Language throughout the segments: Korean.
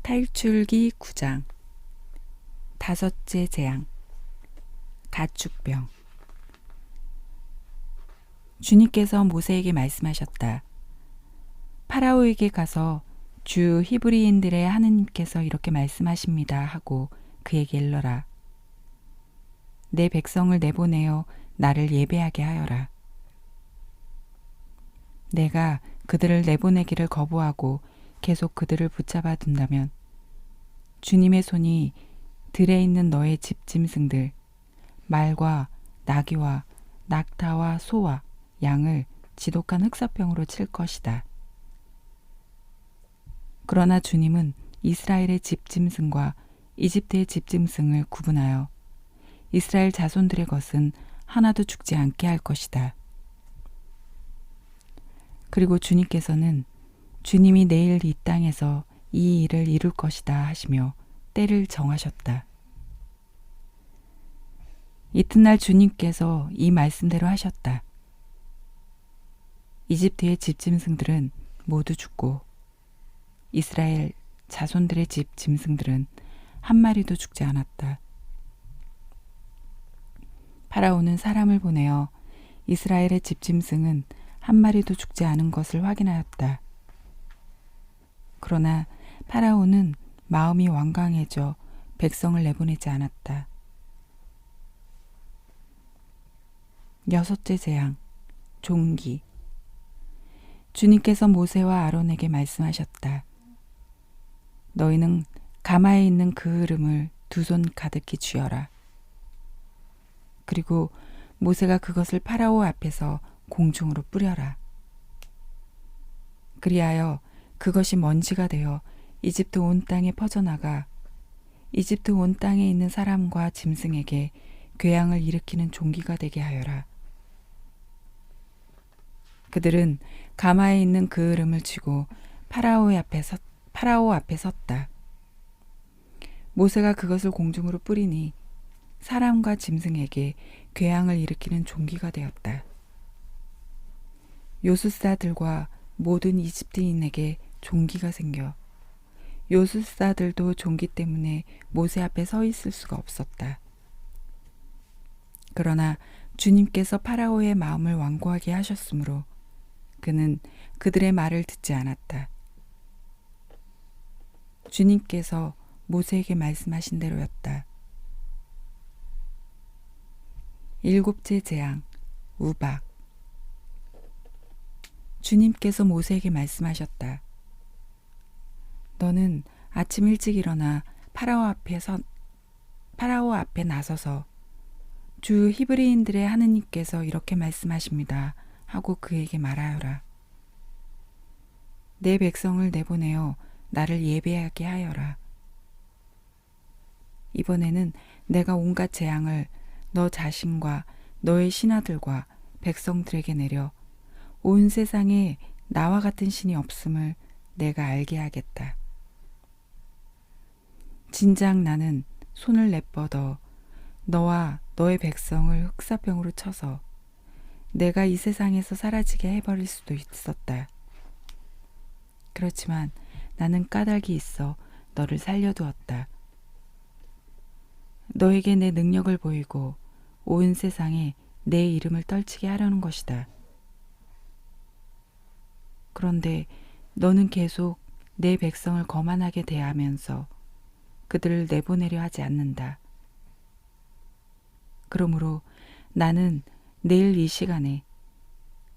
탈출기 9장 다섯째 재앙 가축병. 주님께서 모세에게 말씀하셨다. 파라오에게 가서 주 히브리인들의 하느님께서 이렇게 말씀하십니다 하고 그에게 일러라. 내 백성을 내보내어 나를 예배하게 하여라. 내가 그들을 내보내기를 거부하고 계속 그들을 붙잡아 둔다면 주님의 손이 들에 있는 너의 집짐승들, 말과 나귀와 낙타와 소와 양을 지독한 흑사병으로 칠 것이다. 그러나 주님은 이스라엘의 집짐승과 이집트의 집짐승을 구분하여 이스라엘 자손들의 것은 하나도 죽지 않게 할 것이다. 그리고 주님께서는 주님이 내일 이 땅에서 이 일을 이룰 것이다 하시며 때를 정하셨다. 이튿날 주님께서 이 말씀대로 하셨다. 이집트의 집짐승들은 모두 죽고 이스라엘 자손들의 집짐승들은 한 마리도 죽지 않았다. 파라오는 사람을 보내어 이스라엘의 집짐승은 한 마리도 죽지 않은 것을 확인하였다. 그러나 파라오는 마음이 완강해져 백성을 내보내지 않았다. 여섯째 재앙, 종기. 주님께서 모세와 아론에게 말씀하셨다. 너희는 가마에 있는 그 흐름을 두 손 가득히 쥐어라. 그리고 모세가 그것을 파라오 앞에서 공중으로 뿌려라. 그리하여 그것이 먼지가 되어 이집트 온 땅에 퍼져나가 이집트 온 땅에 있는 사람과 짐승에게 궤양을 일으키는 종기가 되게 하여라. 그들은 가마에 있는 그 흐름을 쥐고 파라오 앞에 섰다. 모세가 그것을 공중으로 뿌리니 사람과 짐승에게 궤양을 일으키는 종기가 되었다. 요술사들과 모든 이집트인에게 종기가 생겨 요술사들도 종기 때문에 모세 앞에 서 있을 수가 없었다. 그러나 주님께서 파라오의 마음을 완고하게 하셨으므로 그는 그들의 말을 듣지 않았다. 주님께서 모세에게 말씀하신 대로였다. 일곱째 재앙, 우박. 주님께서 모세에게 말씀하셨다. 너는 아침 일찍 일어나 파라오 앞에 나서서 주 히브리인들의 하느님께서 이렇게 말씀하십니다 하고 그에게 말하여라. 내 백성을 내보내어 나를 예배하게 하여라. 이번에는 내가 온갖 재앙을 너 자신과 너의 신하들과 백성들에게 내려 온 세상에 나와 같은 신이 없음을 내가 알게 하겠다. 진작 나는 손을 내뻗어 너와 너의 백성을 흑사병으로 쳐서 내가 이 세상에서 사라지게 해버릴 수도 있었다. 그렇지만 나는 까닭이 있어 너를 살려두었다. 너에게 내 능력을 보이고 온 세상에 내 이름을 떨치게 하려는 것이다. 그런데 너는 계속 내 백성을 거만하게 대하면서 그들을 내보내려 하지 않는다. 그러므로 나는 내일 이 시간에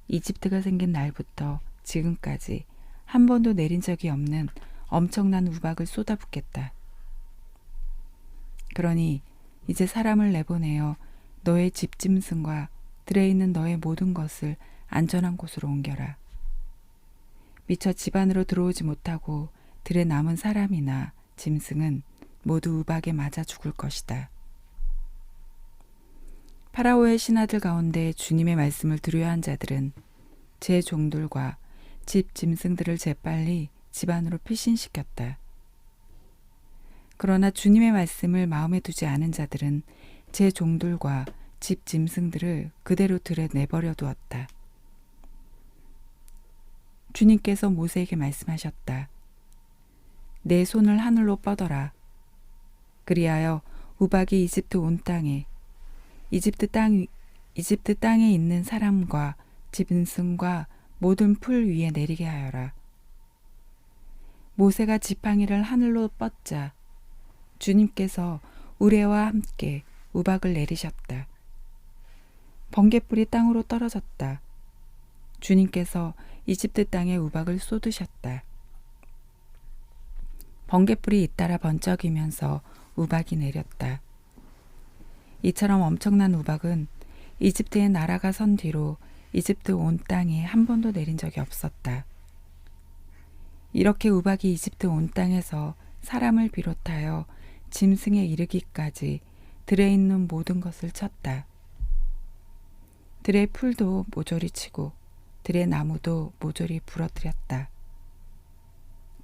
이집트가 생긴 날부터 지금까지 한 번도 내린 적이 없는 엄청난 우박을 쏟아붓겠다. 그러니 이제 사람을 내보내어 너의 집짐승과 들에 있는 너의 모든 것을 안전한 곳으로 옮겨라. 미처 집 안으로 들어오지 못하고 들에 남은 사람이나 짐승은 모두 우박에 맞아 죽을 것이다. 파라오의 신하들 가운데 주님의 말씀을 들어야 한 자들은 제 종들과 집 짐승들을 재빨리 집 안으로 피신시켰다. 그러나 주님의 말씀을 마음에 두지 않은 자들은 제 종들과 집 짐승들을 그대로 들에 내버려 두었다. 주님께서 모세에게 말씀하셨다. 내 손을 하늘로 뻗어라. 그리하여 우박이 이집트 온 땅에 이집트 땅에 있는 사람과 짐승과 모든 풀 위에 내리게 하여라. 모세가 지팡이를 하늘로 뻗자 주님께서 우레와 함께 우박을 내리셨다. 번갯불이 땅으로 떨어졌다. 주님께서 이집트 땅에 우박을 쏟으셨다. 번갯불이 잇따라 번쩍이면서 우박이 내렸다. 이처럼 엄청난 우박은 이집트의 나라가 선 뒤로 이집트 온 땅에 한 번도 내린 적이 없었다. 이렇게 우박이 이집트 온 땅에서 사람을 비롯하여 짐승에 이르기까지 들에 있는 모든 것을 쳤다. 들의 풀도 모조리 치고 들의 나무도 모조리 부러뜨렸다.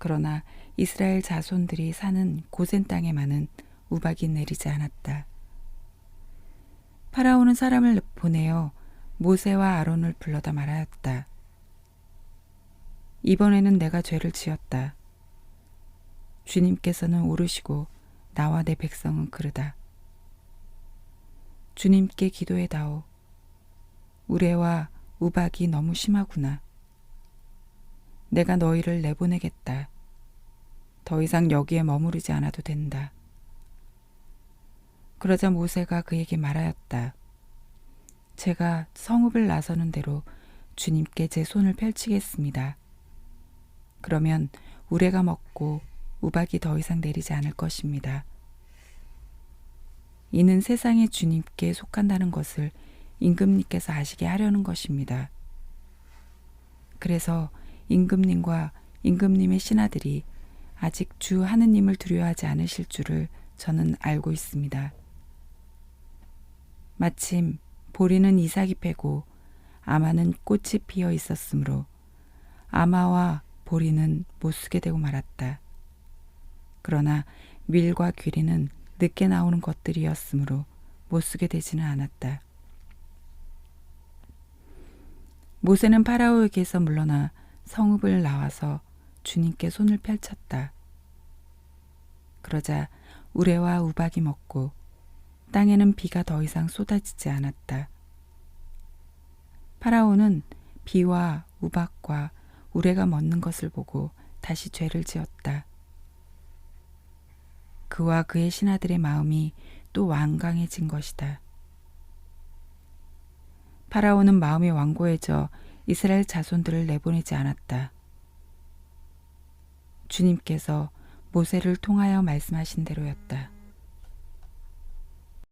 그러나 이스라엘 자손들이 사는 고센 땅에만은 우박이 내리지 않았다. 파라오는 사람을 보내어 모세와 아론을 불러다 말하였다. 이번에는 내가 죄를 지었다. 주님께서는 오르시고 나와 내 백성은 그르다. 주님께 기도해다오. 우레와 우박이 너무 심하구나. 내가 너희를 내보내겠다. 더 이상 여기에 머무르지 않아도 된다. 그러자 모세가 그에게 말하였다. 제가 성읍을 나서는 대로 주님께 제 손을 펼치겠습니다. 그러면 우레가 먹고 우박이 더 이상 내리지 않을 것입니다. 이는 세상의 주님께 속한다는 것을 임금님께서 아시게 하려는 것입니다. 그래서 임금님과 임금님의 신하들이 아직 주 하느님을 두려워하지 않으실 줄을 저는 알고 있습니다. 마침 보리는 이삭이 패고 아마는 꽃이 피어 있었으므로 아마와 보리는 못쓰게 되고 말았다. 그러나 밀과 귀리는 늦게 나오는 것들이었으므로 못쓰게 되지는 않았다. 모세는 파라오에게서 물러나 성읍을 나와서 주님께 손을 펼쳤다. 그러자 우레와 우박이 먹고 땅에는 비가 더 이상 쏟아지지 않았다. 파라오는 비와 우박과 우레가 먹는 것을 보고 다시 죄를 지었다. 그와 그의 신하들의 마음이 또 완강해진 것이다. 파라오는 마음이 완고해져 이스라엘 자손들을 내보내지 않았다. 주님께서 모세를 통하여 말씀하신 대로였다.